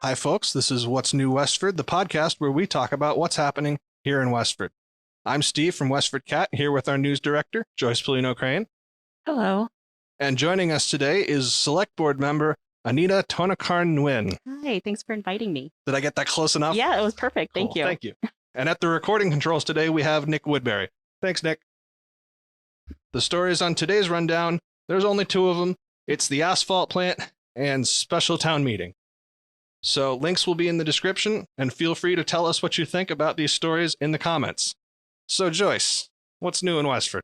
Hi, folks. This is What's New Westford, the podcast where we talk about what's happening here in Westford. I'm Steve from WestfordCAT, here with our news director, Joyce Pellino. Hello. And joining us today is Select Board member Anita Tonakarn-Nguyen. Hi, thanks for inviting me. Did I get that close enough? Yeah, it was perfect. Cool. Thank you. Thank you. And at the recording controls today, we have Nick Woodbury. Thanks, Nick. The stories on today's rundown, there's only two of them. It's the Asphalt Plant and Special Town Meeting. So links will be in the description, and feel free to tell us what you think about these stories in the comments. So Joyce, what's new in Westford?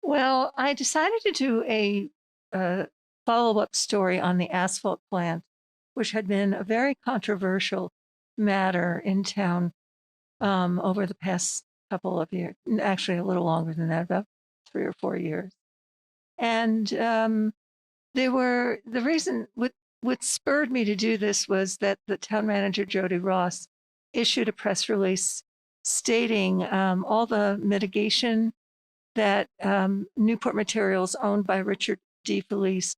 Well, I decided to do a follow-up story on the asphalt plant, which had been a very controversial matter in town over the past couple of years, actually a little longer than that, about 3 or 4 years. And the reason what spurred me to do this was that the town manager, Jody Ross, issued a press release stating all the mitigation that Newport Materials, owned by Richard D. Felice,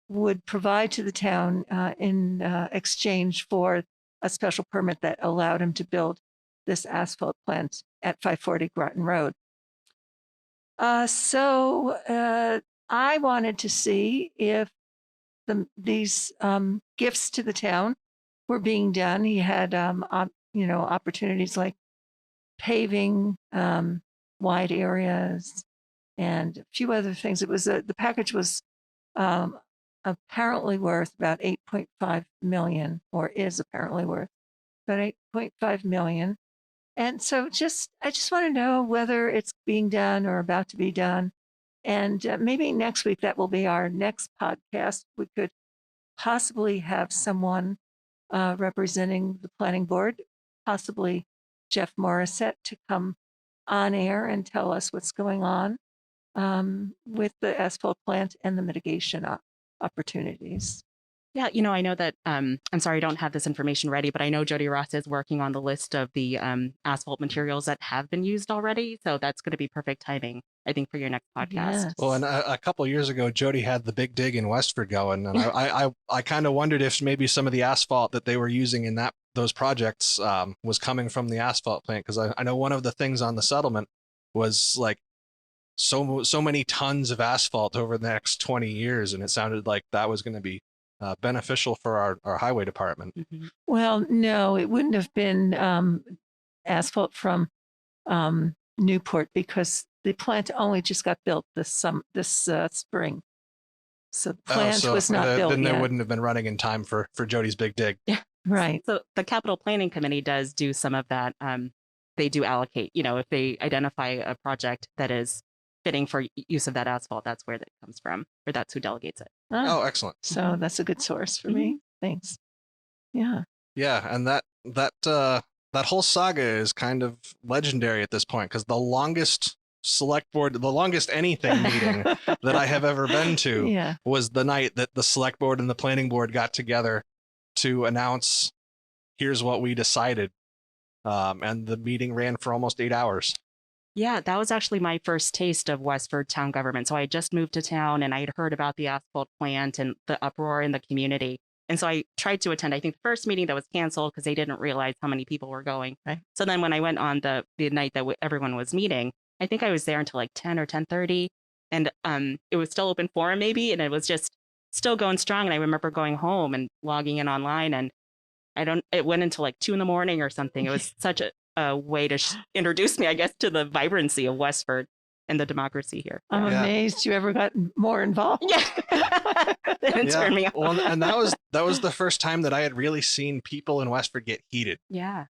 would provide to the town in exchange for a special permit that allowed him to build this asphalt plant at 540 Groton Road. So I wanted to see if these gifts to the town were being done. He had, opportunities like paving wide areas and a few other things. It was the package was apparently worth about 8.5 million, or is apparently worth about 8.5 million. And so I just want to know whether it's being done or about to be done. And maybe next week, that will be our next podcast. We could possibly have someone representing the planning board, possibly Jeff Morissette, to come on air and tell us what's going on with the asphalt plant and the mitigation opportunities. Yeah, I know that, I'm sorry I don't have this information ready, but I know Jody Ross is working on the list of the asphalt materials that have been used already. So that's going to be perfect timing, I think, for your next podcast. Yes. Well, and a couple of years ago, Jody had the big dig in Westford going, and I kind of wondered if maybe some of the asphalt that they were using in those projects was coming from the asphalt plant, because I know one of the things on the settlement was like so many tons of asphalt over the next 20 years, and it sounded like that was going to be beneficial for our highway department. Mhm. Well, no, it wouldn't have been asphalt from Newport, because the plant only just got built this spring. So the plant was not built then yet. they wouldn't have been running in time for Jody's big dig. Yeah. Right. So the capital planning committee does do some of that. They do allocate, if they identify a project that is fitting for use of that asphalt, that's where that comes from, or that's who delegates it. Oh, excellent. So that's a good source for me. Thanks. Yeah. Yeah, and that whole saga is kind of legendary at this point, because the longest anything meeting that I have ever been to was the night that the select board and the planning board got together to announce, here's what we decided. And the meeting ran for almost 8 hours. Yeah, that was actually my first taste of Westford town government. So I just moved to town and I had heard about the asphalt plant and the uproar in the community. And so I tried to attend, I think, the first meeting that was canceled because they didn't realize how many people were going. Right. So then when I went on the night that everyone was meeting, I think I was there until like 10 or 10:30. And it was still open forum maybe. And it was just still going strong. And I remember going home and logging in online, and it went until like 2 in the morning or something. It was such a way to introduce me, I guess, to the vibrancy of Westford and the democracy here. I'm amazed you ever got more involved. Yeah. It turned me on. Well, and that was the first time that I had really seen people in Westford get heated. Yeah.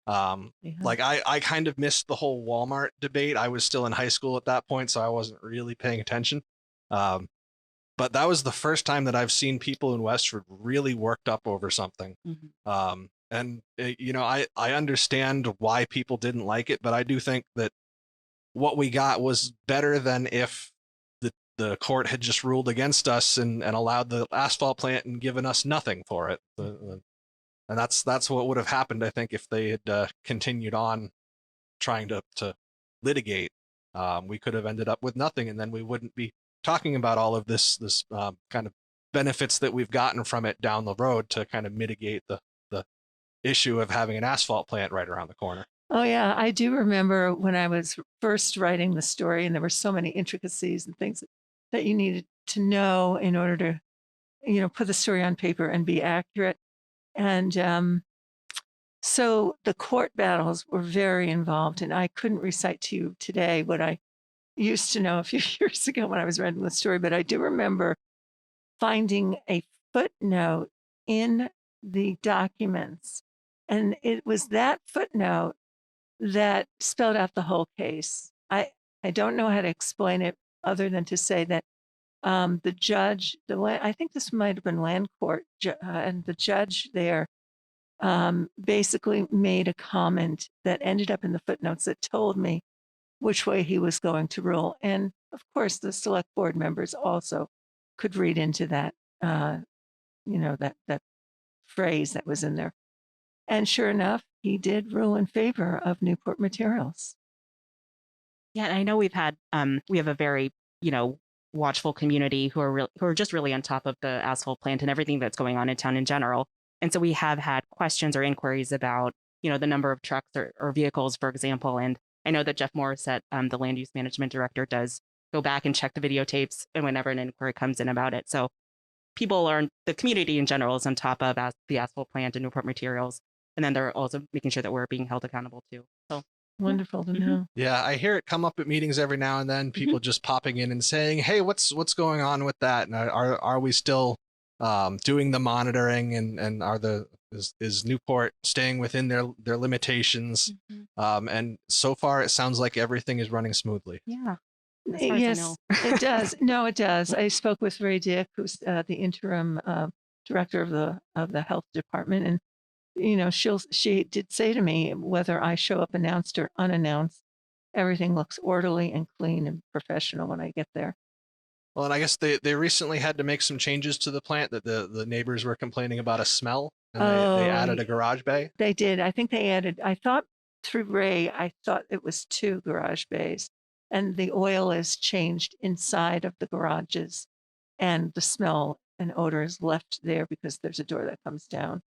Like I kind of missed the whole Walmart debate. I was still in high school at that point, so I wasn't really paying attention. But that was the first time that I've seen people in Westford really worked up over something. Mm-hmm. And I understand why people didn't like it, but I do think that what we got was better than if the court had just ruled against us and allowed the asphalt plant and given us nothing for it. And that's what would have happened, I think, if they had continued on trying to litigate. We could have ended up with nothing, and then we wouldn't be talking about all of this kind of benefits that we've gotten from it down the road to kind of mitigate the issue of having an asphalt plant right around the corner. Oh, yeah. I do remember when I was first writing the story, and there were so many intricacies and things that you needed to know in order to, put the story on paper and be accurate. And so the court battles were very involved, and I couldn't recite to you today what I used to know a few years ago when I was writing the story, but I do remember finding a footnote in the documents. And it was that footnote that spelled out the whole case. I don't know how to explain it other than to say that the judge, I think this might have been land court, and the judge there basically made a comment that ended up in the footnotes that told me which way he was going to rule. And of course, the select board members also could read into that, that phrase that was in there. And sure enough, he did rule in favor of Newport Materials. Yeah, and I know we have a very, watchful community who are just really on top of the asphalt plant and everything that's going on in town in general. And so we have had questions or inquiries about, the number of trucks or vehicles, for example. And I know that Jeff Morissette, the land use management director, does go back and check the videotapes and whenever an inquiry comes in about it. So the community in general is on top of the asphalt plant and Newport Materials. And then they're also making sure that we're being held accountable too. So wonderful to know. Yeah, I hear it come up at meetings every now and then. People just popping in and saying, "Hey, what's going on with that? And are we still doing the monitoring? And is Newport staying within their limitations?" And so far, it sounds like everything is running smoothly. Yeah. Yes, it does. No, it does. I spoke with Ray Dick, who's the interim director of the health department, and she did say to me, whether I show up announced or unannounced, everything looks orderly and clean and professional when I get there. Well, and I guess they recently had to make some changes to the plant that the neighbors were complaining about a smell, and they added a garage bay. They did. I think they added, I thought through Ray, I thought it was 2 garage bays, and the oil is changed inside of the garages, and the smell and odor is left there because there's a door that comes down.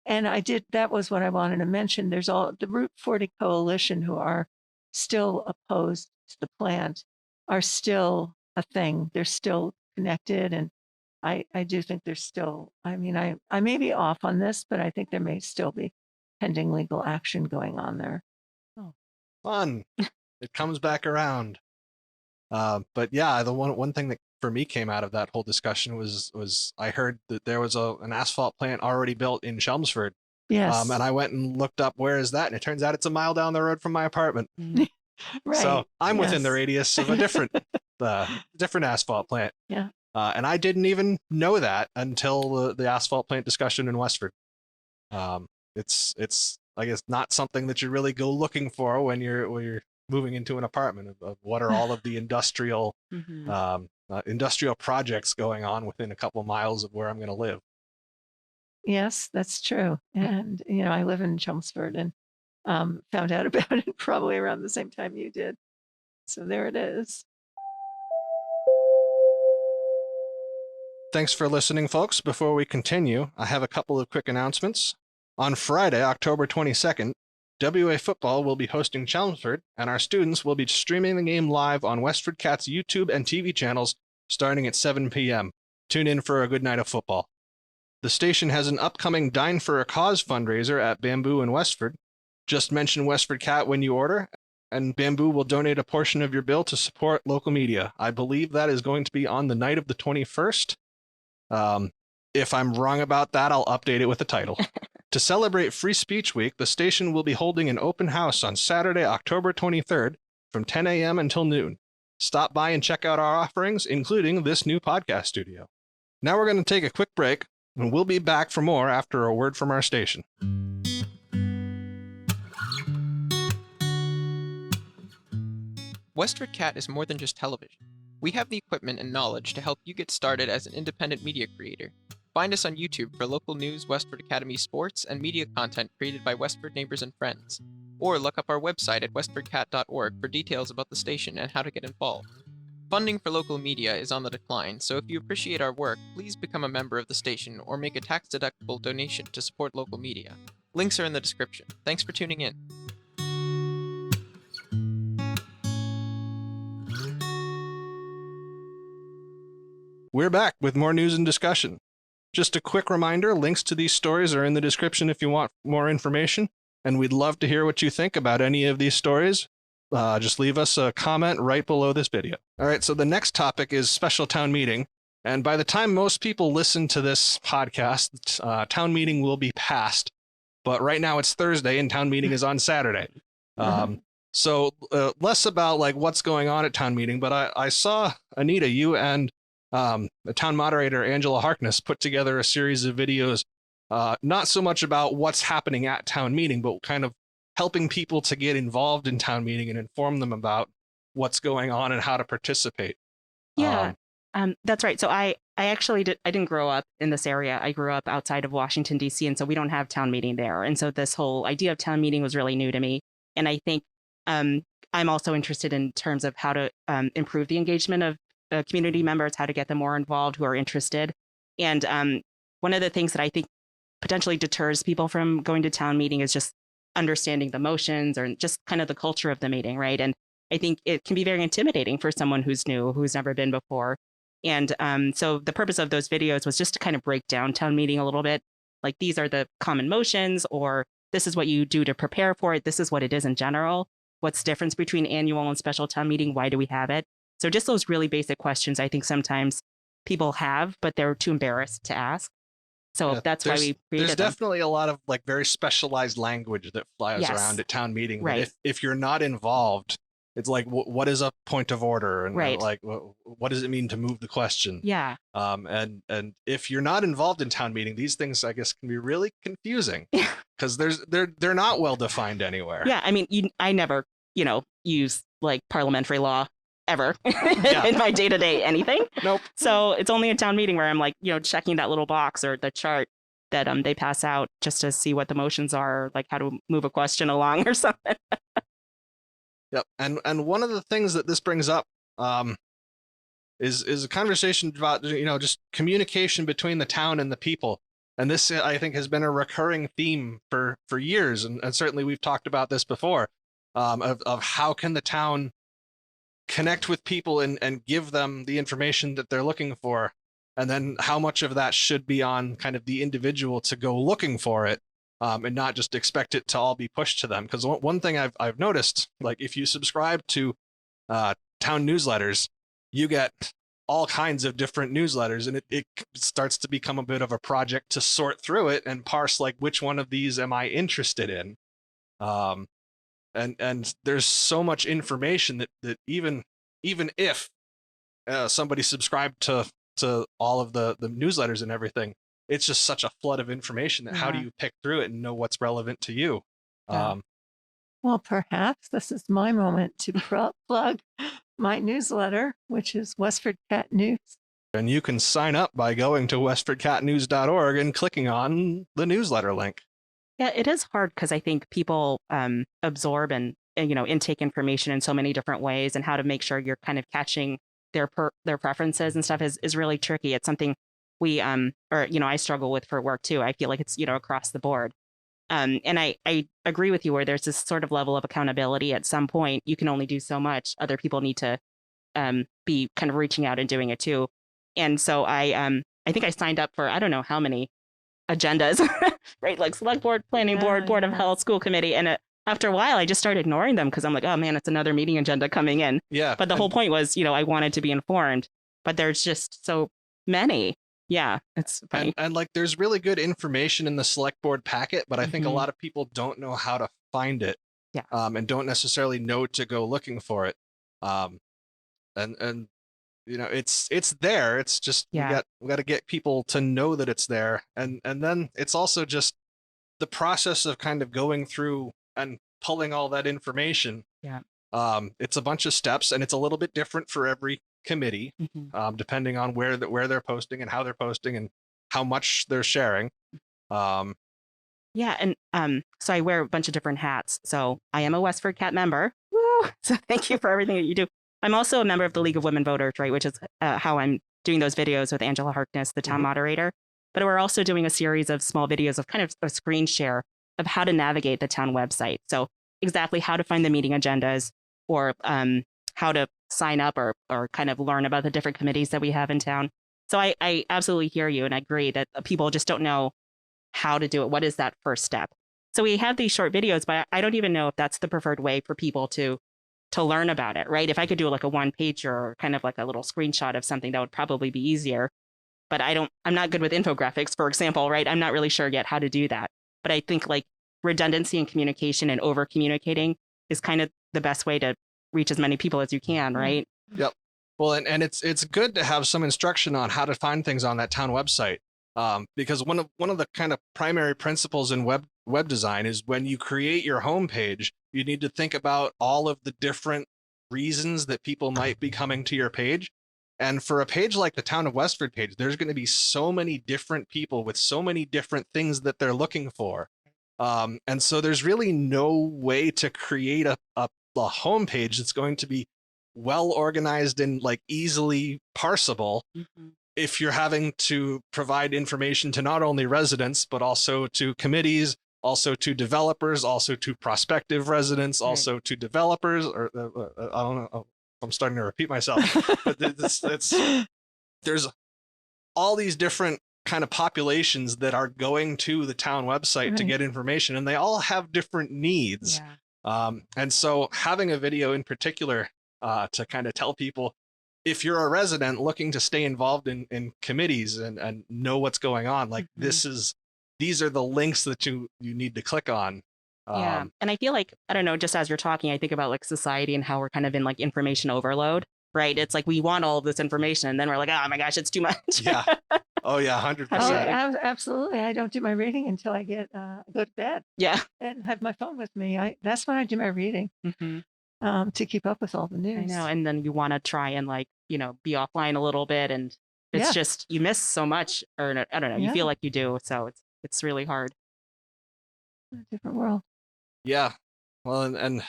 And that was what I wanted to mention. There's the Route 40 Coalition, who are still opposed to the plant, are still a thing. They're still connected. And I do think there's still, I may be off on this, but I think there may still be pending legal action going on there. Oh, fun. It comes back around. But yeah, the one thing that for me came out of that whole discussion was I heard that there was an asphalt plant already built in Chelmsford. Yes. And I went and looked up where is that, and it turns out it's a mile down the road from my apartment. Right. So I'm within the radius of a different asphalt plant. Yeah. And I didn't even know that until the asphalt plant discussion in Westford. It's I guess not something that you really go looking for when you're moving into an apartment of what are all of the industrial projects going on within a couple miles of where I'm going to live. Yes, that's true. And, I live in Chelmsford and found out about it probably around the same time you did. So there it is. Thanks for listening, folks. Before we continue, I have a couple of quick announcements. On Friday, October 22nd, WA Football will be hosting Chelmsford, and our students will be streaming the game live on WestfordCAT's YouTube and TV channels starting at 7 p.m. Tune in for a good night of football. The station has an upcoming Dine for a Cause fundraiser at Bamboo in Westford. Just mention WestfordCAT when you order, and Bamboo will donate a portion of your bill to support local media. I believe that is going to be on the night of the 21st. If I'm wrong about that, I'll update it with the title. To celebrate Free Speech Week, the station will be holding an open house on Saturday, October 23rd from 10 a.m. until noon. Stop by and check out our offerings, including this new podcast studio. Now we're going to take a quick break, and we'll be back for more after a word from our station. WestfordCAT is more than just television. We have the equipment and knowledge to help you get started as an independent media creator. Find us on YouTube for local news, Westford Academy sports, and media content created by Westford neighbors and friends. Or look up our website at westfordcat.org for details about the station and how to get involved. Funding for local media is on the decline, so if you appreciate our work, please become a member of the station or make a tax-deductible donation to support local media. Links are in the description. Thanks for tuning in. We're back with more news and discussion. Just a quick reminder, links to these stories are in the description if you want more information, and we'd love to hear what you think about any of these stories. Just leave us a comment right below this video. All right, so the next topic is special town meeting, and by the time most people listen to this podcast, town meeting will be passed, but right now it's Thursday and town meeting is on Saturday. So less about like what's going on at town meeting, but I saw, Anita, you and the town moderator, Angela Harkness, put together a series of videos, not so much about what's happening at town meeting, but kind of helping people to get involved in town meeting and inform them about what's going on and how to participate. Yeah, that's right. So I actually I didn't grow up in this area. I grew up outside of Washington, D.C., and so we don't have town meeting there. And so this whole idea of town meeting was really new to me. And I think I'm also interested in terms of how to improve the engagement of community members, how to get them more involved who are interested. And one of the things that I think potentially deters people from going to town meeting is just understanding the motions or just kind of the culture of the meeting, right? And I think it can be very intimidating for someone who's new, who's never been before. And so the purpose of those videos was just to kind of break down town meeting a little bit. Like, these are the common motions, or this is what you do to prepare for it. This is what it is in general. What's the difference between annual and special town meeting? Why do we have it? So just those really basic questions I think sometimes people have, but they're too embarrassed to ask. So that's why we created There's definitely a lot of like very specialized language that flies around at town meeting. Right. If you're not involved, it's like, what is a point of order? And like, what does it mean to move the question? Yeah. And if you're not involved in town meeting, these things, I guess, can be really confusing because they're not well defined anywhere. Yeah. I mean, I never, use like parliamentary law ever in my day-to-day anything. Nope. So it's only a town meeting where I'm like, checking that little box or the chart that they pass out just to see what the motions are, like how to move a question along or something. Yep. And one of the things that this brings up is a conversation about, just communication between the town and the people. And this, I think, has been a recurring theme for years. And certainly we've talked about this before, of how can the town connect with people and give them the information that they're looking for. And then how much of that should be on kind of the individual to go looking for it, and not just expect it to all be pushed to them. Because one thing I've noticed, like if you subscribe to town newsletters, you get all kinds of different newsletters, and it starts to become a bit of a project to sort through it and parse like which one of these am I interested in. And there's so much information that even if somebody subscribed to all of the newsletters and everything, it's just such a flood of information that how do you pick through it and know what's relevant to you? Well, perhaps this is my moment to plug my newsletter, which is WestfordCAT News. And you can sign up by going to westfordcatnews.org and clicking on the newsletter link. Yeah, it is hard because I think people absorb and intake information in so many different ways, and how to make sure you're kind of catching their preferences and stuff is really tricky. It's something we I struggle with for work too. I feel like it's across the board. And I agree with you where there's this sort of level of accountability. At some point, you can only do so much. Other people need to be kind of reaching out and doing it too. And so I think I signed up for I don't know how many agendas, right? Like select board, planning board, board of health, school committee. And after a while, I just started ignoring them because I'm like, oh man, it's another meeting agenda coming in. Yeah. But the whole point was, I wanted to be informed, but there's just so many. Yeah, it's funny. And like, there's really good information in the select board packet, but I think a lot of people don't know how to find it. Yeah. And don't necessarily know to go looking for it. And it's there. It's just we got to get people to know that it's there. And then it's also just the process of kind of going through and pulling all that information. Yeah. It's a bunch of steps, and it's a little bit different for every committee, depending on where they're posting and how they're posting and how much they're sharing. Yeah, and so I wear a bunch of different hats. So I am a WestfordCAT member. Woo! So thank you for everything that you do. I'm also a member of the League of Women Voters, right, which is how I'm doing those videos with Angela Harkness, the town moderator. But we're also doing a series of small videos of kind of a screen share of how to navigate the town website. So exactly how to find the meeting agendas, or how to sign up, or kind of learn about the different committees that we have in town. So I absolutely hear you, and I agree that people just don't know how to do it. What is that first step? So we have these short videos, but I don't even know if that's the preferred way for people to learn about it, right? If I could do like a one pager or kind of like a little screenshot of something, that would probably be easier. But I'm not good with infographics, for example, right? I'm not really sure yet how to do that. But I think like redundancy in communication and over communicating is kind of the best way to reach as many people as you can, right? Yep. Well, and it's good to have some instruction on how to find things on that town website, because one of the kind of primary principles in web design is when you create your homepage, you need to think about all of the different reasons that people might be coming to your page. And for a page like the Town of Westford page, there's going to be so many different people with so many different things that they're looking for. And so there's really no way to create a homepage that's going to be well organized and like easily parsable if you're having to provide information to not only residents, but also to committees, also to developers, also to prospective residents, also to developers, or I don't know. I'm starting to repeat myself, but there's all these different kind of populations that are going to the town website to get information, and they all have different needs. And so having a video in particular to kind of tell people, if you're a resident looking to stay involved in committees and know what's going on, like these are the links that you need to click on. And I feel like, I don't know, just as you're talking, I think about like society and how we're kind of in like information overload, right? It's like we want all of this information, and then we're like, oh my gosh, it's too much. Yeah. Oh yeah, 100%. Oh, absolutely. I don't do my reading until I go to bed. Yeah. And have my phone with me. That's when I do my reading, to keep up with all the news. I know. And then you want to try and like, be offline a little bit, and it's just, you miss so much, or I don't know, you feel like you do. So it's really hard. A different world. Yeah. Well, and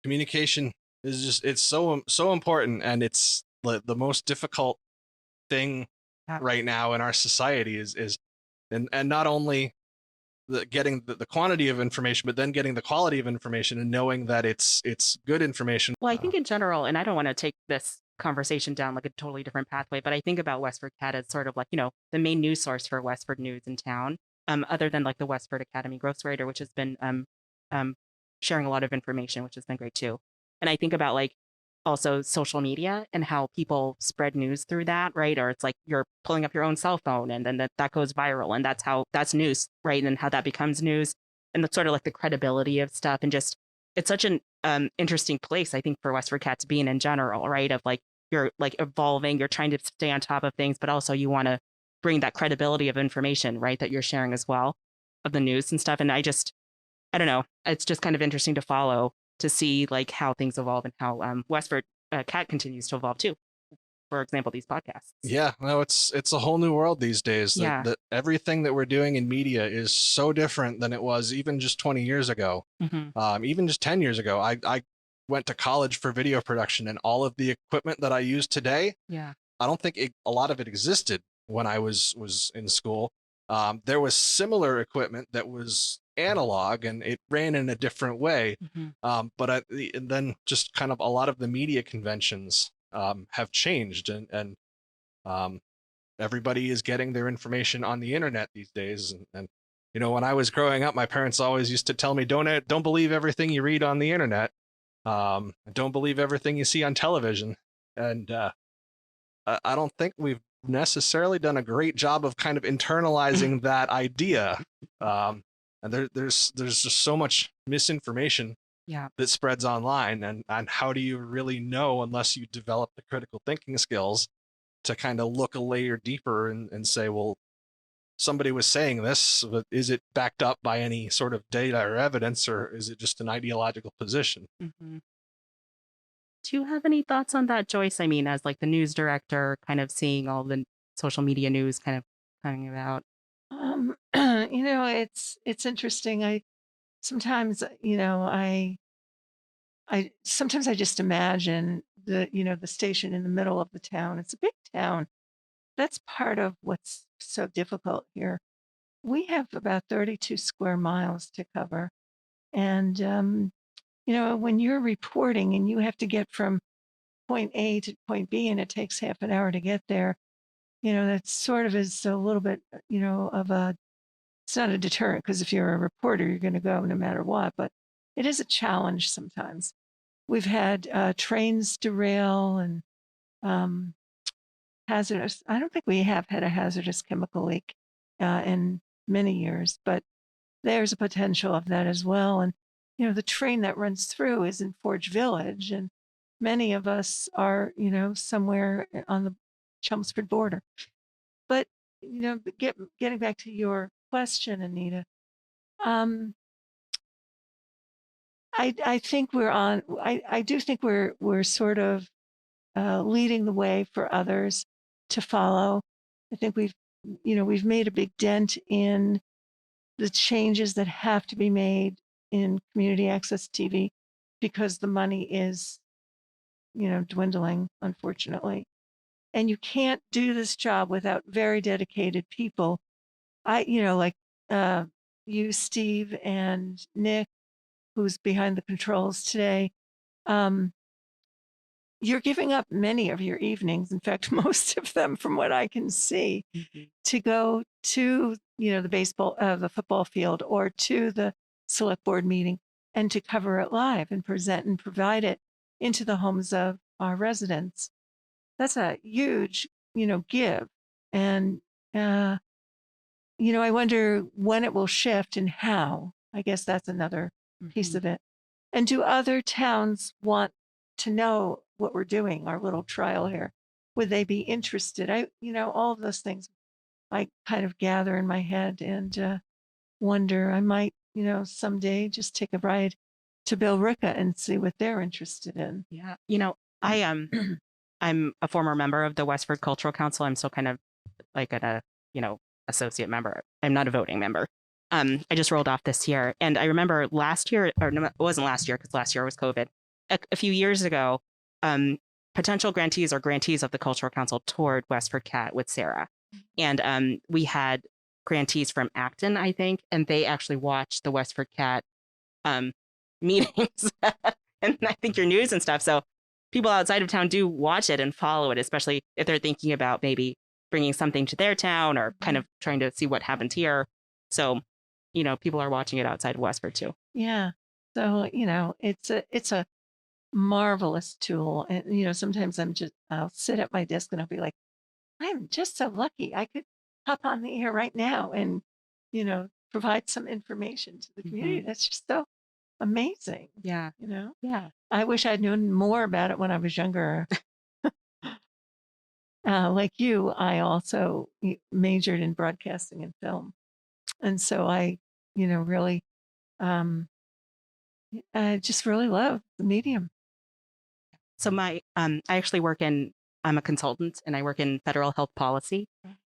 communication is just, it's so important, and it's the most difficult thing right now in our society is and not only getting the quantity of information, but then getting the quality of information and knowing that it's good information. Well, I think in general, and I don't want to take this conversation down like a totally different pathway, but I think about WestfordCAT as sort of like, the main news source for Westford news in town, other than like the Westford Academy Ghostwriter, which has been sharing a lot of information, which has been great too. And I think about like also social media and how people spread news through that, right? Or it's like you're pulling up your own cell phone, and then that goes viral, and that's news, right? And how that becomes news, and that's sort of like the credibility of stuff. And just, it's such an interesting place, I think, for WestfordCAT to be in general, right? Of like, you're like evolving, you're trying to stay on top of things, but also you want to bring that credibility of information, right? That you're sharing as well, of the news and stuff. And I don't know, it's just kind of interesting to follow, to see like how things evolve, and how WestfordCAT continues to evolve too. For example, these podcasts. Yeah, no, it's a whole new world these days. That everything that we're doing in media is so different than it was even just 20 years ago. Even just 10 years ago. I went to college for video production, and all of the equipment that I use today, I don't think a lot of it existed when I was in school. There was similar equipment that was analog, and it ran in a different way. But and then just kind of a lot of the media conventions have changed, and everybody is getting their information on the internet these days. And when I was growing up, my parents always used to tell me, don't believe everything you read on the internet. Don't believe everything you see on television. And I don't think we've necessarily done a great job of kind of internalizing that idea. And there's just so much misinformation that spreads online, and how do you really know unless you develop the critical thinking skills to kind of look a layer deeper and say, well, somebody was saying this, but is it backed up by any sort of data or evidence, or is it just an ideological position? Do you have any thoughts on that, Joyce? I mean, as like the news director, kind of seeing all the social media news kind of coming about. It's interesting. I sometimes, I sometimes I just imagine the station in the middle of the town. It's a big town. That's part of what's so difficult here. we have about 32 square miles to cover. And, when you're reporting and you have to get from point A to point B and it takes half an hour to get there, that sort of is a little bit, it's not a deterrent because if you're a reporter, you're going to go no matter what, but it is a challenge sometimes. We've had trains derail and hazardous. I don't think we have had a hazardous chemical leak in many years, but there's a potential of that as well. And, the train that runs through is in Forge Village, and many of us are, somewhere on the Chelmsford border. But, getting back to your question, Anita, I think I do think we're sort of leading the way for others to follow. I think we've made a big dent in the changes that have to be made in community access TV because the money is, dwindling, unfortunately. And you can't do this job without very dedicated people. Like you, Steve, and Nick, who's behind the controls today. You're giving up many of your evenings, in fact, most of them from what I can see, to go to, the football field or to the select board meeting and to cover it live and present and provide it into the homes of our residents. That's a huge, give. And, I wonder when it will shift and how. I guess that's another piece of it. And do other towns want to know what we're doing, our little trial here? Would they be interested? All of those things I kind of gather in my head and wonder. I might, someday just take a ride to Billerica and see what they're interested in. Yeah. I I'm a former member of the Westford Cultural Council. I'm still kind of like a, associate member. I'm not a voting member. I just rolled off this year. And I remember last year, or no, it wasn't last year because last year was COVID. A few years ago, potential grantees or grantees of the Cultural Council toured WestfordCAT with Sarah. And we had grantees from Acton, I think, and they actually watched the WestfordCAT meetings and I think your news and stuff. So people outside of town do watch it and follow it, especially if they're thinking about maybe bringing something to their town or kind of trying to see what happens here. So, people are watching it outside of Westford too. Yeah. So, it's a marvelous tool. And, sometimes I'll sit at my desk and I'll be like, I'm just so lucky. I could hop on the air right now and, provide some information to the community. That's just so amazing. Yeah. Yeah. I wish I'd known more about it when I was younger. Like you, I also majored in broadcasting and film. And so I, really, I just really love the medium. So I actually I'm a consultant and I work in federal health policy,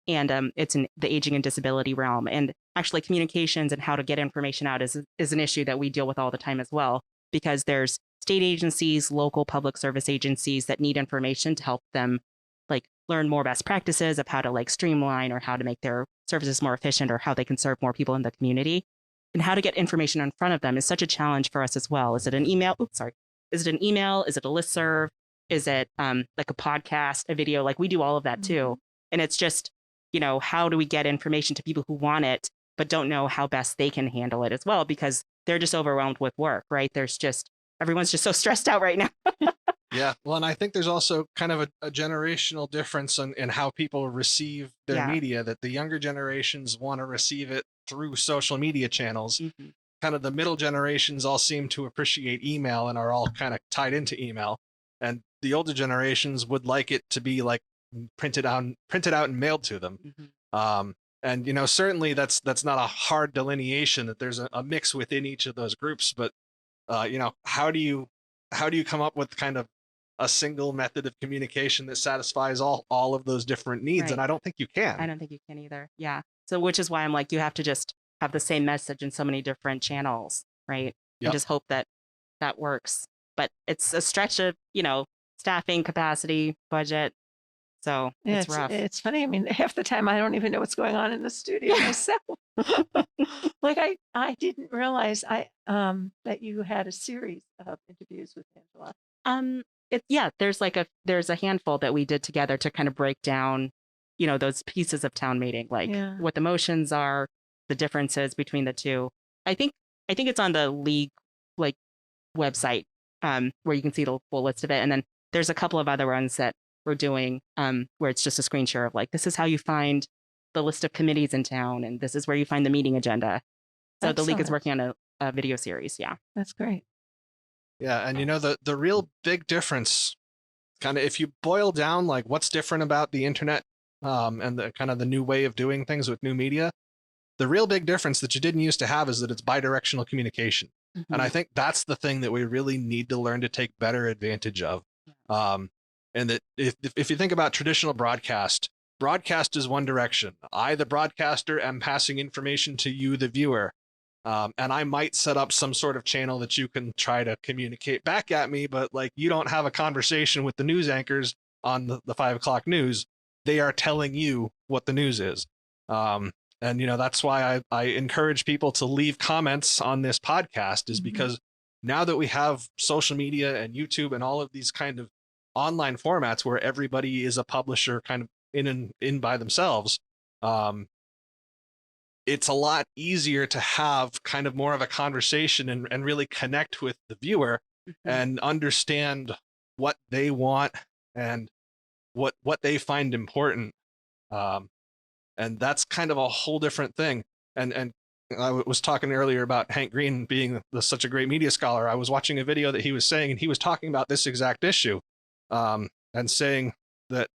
and it's in the aging and disability realm. And actually communications and how to get information out is an issue that we deal with all the time as well, because there's state agencies, local public service agencies that need information to help them like learn more best practices of how to like streamline or how to make their services more efficient or how they can serve more people in the community. And how to get information in front of them is such a challenge for us as well. Is it an email? Oops, sorry. Is it an email? Is it a listserv? Is it like a podcast, a video? Like we do all of that too. And it's just, how do we get information to people who want it, but don't know how best they can handle it as well, because they're just overwhelmed with work, right? Everyone's just so stressed out right now. Yeah. Well, and I think there's also kind of a generational difference in how people receive their media, that the younger generations want to receive it through social media channels. Kind of the middle generations all seem to appreciate email and are all kind of tied into email. And the older generations would like it to be like printed out and mailed to them. And, certainly that's not a hard delineation, that there's a mix within each of those groups. But, how do you come up with kind of a single method of communication that satisfies all of those different needs? Right. And I don't think you can. I don't think you can either. Yeah. So which is why I'm like, you have to just have the same message in so many different channels, right? And just hope that works. But it's a stretch of, staffing, capacity, budget. So Yeah, it's rough. it's funny. I mean, half the time I don't even know what's going on in the studio myself. Like I didn't realize that you had a series of interviews with Angela. There's a handful that we did together to kind of break down, those pieces of town meeting, like what the motions are, the differences between the two. I think it's on the league like website, where you can see the full list of it. And then there's a couple of other ones that we're doing, where it's just a screen share of like, this is how you find the list of committees in town, and this is where you find the meeting agenda. So the league is working on a video series. Yeah. That's great. Yeah, and the real big difference, kind of if you boil down like what's different about the internet, and the kind of the new way of doing things with new media, the real big difference that you didn't used to have is that it's bidirectional communication. Mm-hmm. And I think that's the thing that we really need to learn to take better advantage of. And that if you think about traditional broadcast is one direction. I, the broadcaster, am passing information to you, the viewer. And I might set up some sort of channel that you can try to communicate back at me, but like you don't have a conversation with the news anchors on the 5 o'clock news. They are telling you what the news is. And that's why I encourage people to leave comments on this podcast, is because now that we have social media and YouTube and all of these kind of online formats where everybody is a publisher kind of in by themselves, it's a lot easier to have kind of more of a conversation and really connect with the viewer and understand what they want and what they find important. And that's kind of a whole different thing. And I was talking earlier about Hank Green being such a great media scholar. I was watching a video that he was saying, and he was talking about this exact issue, and saying that,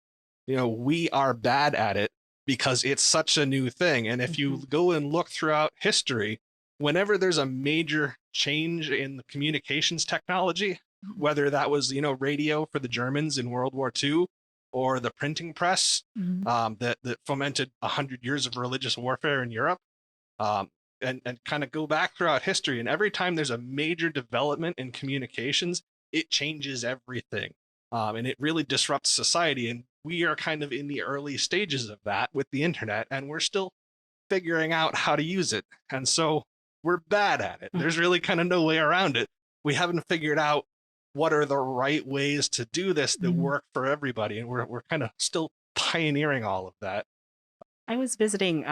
we are bad at it because it's such a new thing. And if you go and look throughout history, whenever there's a major change in the communications technology, whether that was, radio for the Germans in World War II, or the printing press, that fomented 100 years of religious warfare in Europe, and kind of go back throughout history. And every time there's a major development in communications, it changes everything. And it really disrupts society. And we are kind of in the early stages of that with the internet, and we're still figuring out how to use it. And so we're bad at it. There's really kind of no way around it. We haven't figured out what are the right ways to do this that work for everybody. And we're kind of still pioneering all of that. I was visiting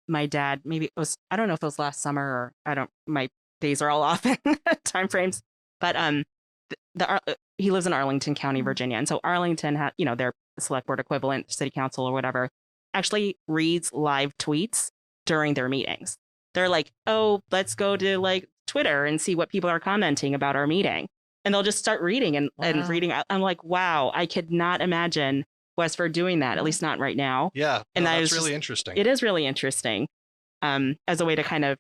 my dad, maybe it was, I don't know if it was last summer, or my days are all off in time frames, but he lives in Arlington County, Virginia. And so Arlington had, their select board equivalent, city council or whatever, actually reads live tweets during their meetings. They're like, oh, let's go to like Twitter and see what people are commenting about our meeting. And they'll just start reading and reading. I'm like, wow, I could not imagine Westford doing that, at least not right now. Yeah. And that's really interesting. It is really interesting, as a way to kind of,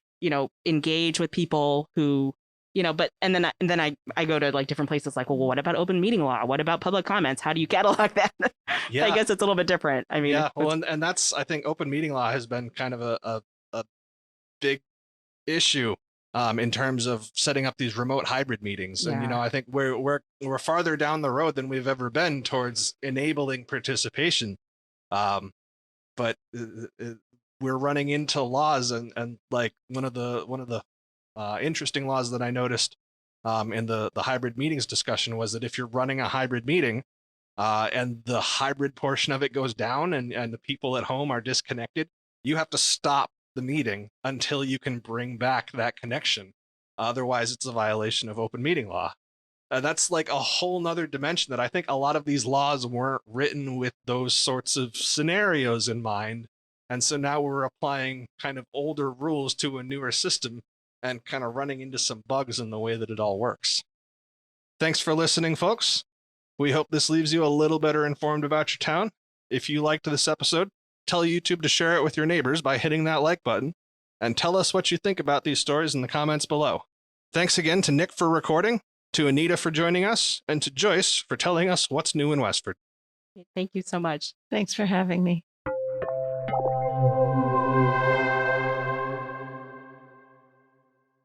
engage with people who, and then I go to like different places like, well, what about open meeting law? What about public comments? How do you catalog that? Yeah. I guess it's a little bit different. I mean, yeah. Well, and that's, I think open meeting law has been kind of a big issue in terms of setting up these remote hybrid meetings. Yeah. And, I think we're farther down the road than we've ever been towards enabling participation. But we're running into laws and like one of the interesting laws that I noticed in the hybrid meetings discussion was that if you're running a hybrid meeting and the hybrid portion of it goes down and the people at home are disconnected, you have to stop the meeting until you can bring back that connection. Otherwise, it's a violation of open meeting law. That's like a whole nother dimension that I think a lot of these laws weren't written with those sorts of scenarios in mind. And so now we're applying kind of older rules to a newer system and kind of running into some bugs in the way that it all works. Thanks for listening, folks. We hope this leaves you a little better informed about your town. If you liked this episode, tell YouTube to share it with your neighbors by hitting that like button, and tell us what you think about these stories in the comments below. Thanks again to Nick for recording, to Anita for joining us, and to Joyce for telling us what's new in Westford. Thank you so much. Thanks for having me.